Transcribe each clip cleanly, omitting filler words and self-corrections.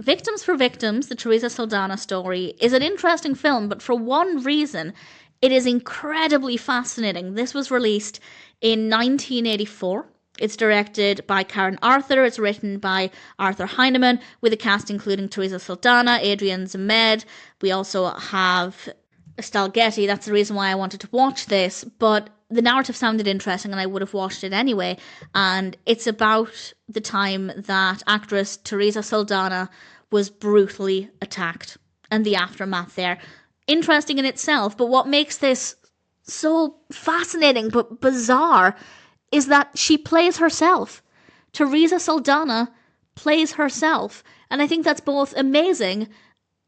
Victims for Victims, the Theresa Saldana story, is an interesting film, but for one reason, it is incredibly fascinating. This was released in 1984. It's directed by Karen Arthur. It's written by Arthur Heinemann, with a cast including Theresa Saldana, Adrian, Zmed. We also have Estelle Getty. That's the reason why I wanted to watch this. But the narrative sounded interesting and I would have watched it anyway. And it's about the time that actress Theresa Saldana was brutally attacked and the aftermath there. Interesting in itself, but what makes this so fascinating but bizarre is that she plays herself. Theresa Saldana plays herself. And I think that's both amazing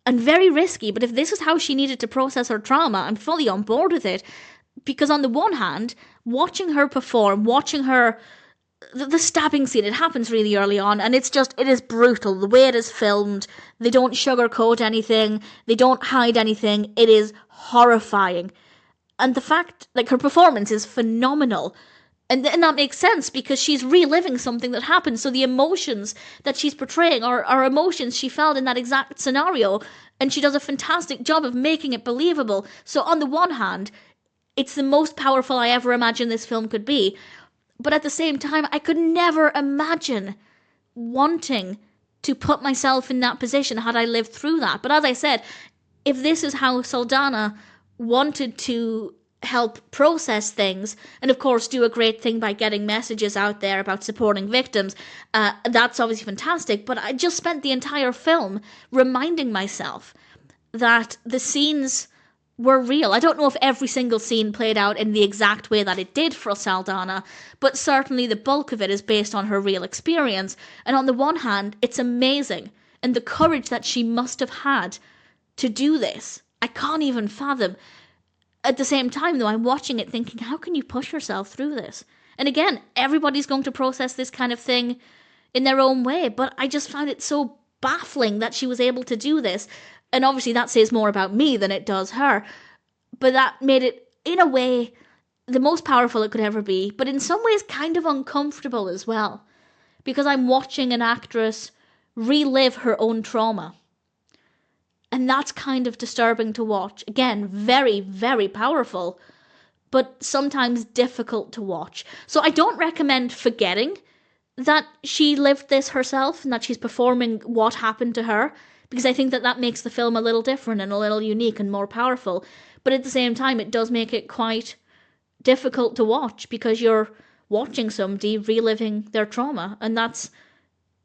and very risky. But if this is how she needed to process her trauma, I'm fully on board with it. Because on the one hand, watching her perform, watching her... The stabbing scene, it happens really early on, and it is brutal. The way it is filmed, they don't sugarcoat anything, they don't hide anything. It is horrifying. And the fact, her performance is phenomenal. And that makes sense because she's reliving something that happened. So the emotions that she's portraying are emotions she felt in that exact scenario. And she does a fantastic job of making it believable. So on the one hand, it's the most powerful I ever imagined this film could be. But at the same time, I could never imagine wanting to put myself in that position had I lived through that. But as I said, if this is how Saldana wanted to help process things, and of course do a great thing by getting messages out there about supporting victims, that's obviously fantastic. But I just spent the entire film reminding myself that the scenes were real. I don't know if every single scene played out in the exact way that it did for Saldana, but certainly the bulk of it is based on her real experience. And on the one hand, it's amazing, and the courage that she must have had to do this, I can't even fathom. At the same time, though, I'm watching it thinking, how can you push yourself through this? And again, everybody's going to process this kind of thing in their own way, but I just found it so baffling that she was able to do this. And obviously that says more about me than it does her. But that made it, in a way, the most powerful it could ever be, but in some ways kind of uncomfortable as well. Because I'm watching an actress relive her own trauma. And that's kind of disturbing to watch. Again, very, very powerful, but sometimes difficult to watch. So I don't recommend forgetting that she lived this herself and that she's performing what happened to her, because I think that makes the film a little different and a little unique and more powerful. But at the same time, it does make it quite difficult to watch because you're watching somebody reliving their trauma, and that's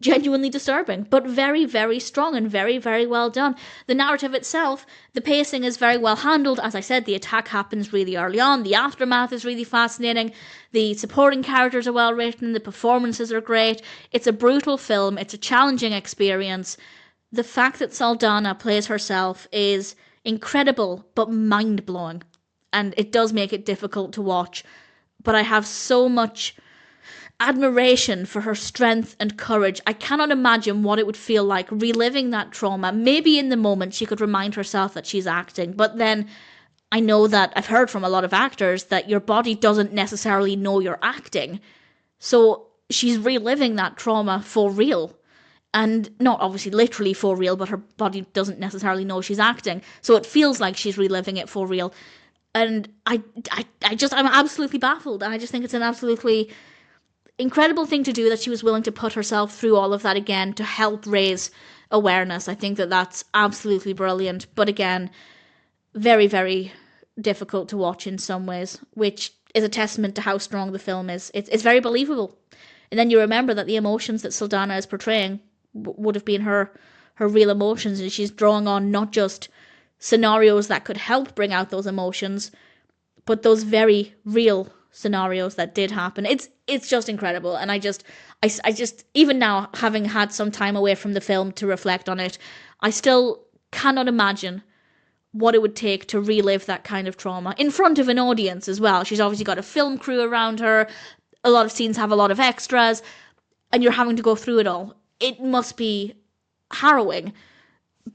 genuinely disturbing, but very, very strong and very, very well done. The narrative itself, the pacing is very well handled. As I said, the attack happens really early on. The aftermath is really fascinating. The supporting characters are well written. The performances are great. It's a brutal film. It's a challenging experience. The fact that Saldana plays herself is incredible, but mind-blowing. And it does make it difficult to watch. But I have so much admiration for her strength and courage. I cannot imagine what it would feel like reliving that trauma. Maybe in the moment she could remind herself that she's acting, but then I know that I've heard from a lot of actors that your body doesn't necessarily know you're acting. So she's reliving that trauma for real. And not obviously literally for real, but her body doesn't necessarily know she's acting. So it feels like she's reliving it for real. And I'm absolutely baffled. And I just think it's an absolutely incredible thing to do that she was willing to put herself through all of that again to help raise awareness. I think that's absolutely brilliant. But again, very, very difficult to watch in some ways, which is a testament to how strong the film is. It's very believable. And then you remember that the emotions that Saldana is portraying would have been her real emotions, and she's drawing on not just scenarios that could help bring out those emotions, but those very real scenarios that did happen. It's just incredible. And I just even now, having had some time away from the film to reflect on it, I still cannot imagine what it would take to relive that kind of trauma in front of an audience as well. She's obviously got a film crew around her. A lot of scenes have a lot of extras, and you're having to go through it all. It must be harrowing.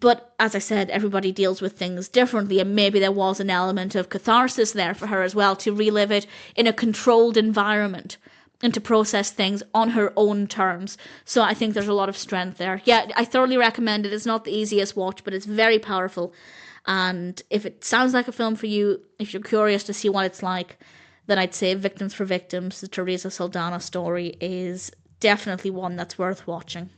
But as I said, everybody deals with things differently, and maybe there was an element of catharsis there for her as well to relive it in a controlled environment. and to process things on her own terms. So I think there's a lot of strength there. Yeah, I thoroughly recommend it. It's not the easiest watch, but it's very powerful. And if it sounds like a film for you, if you're curious to see what it's like, then I'd say Victims for Victims, the Theresa Saldana story, is definitely one that's worth watching.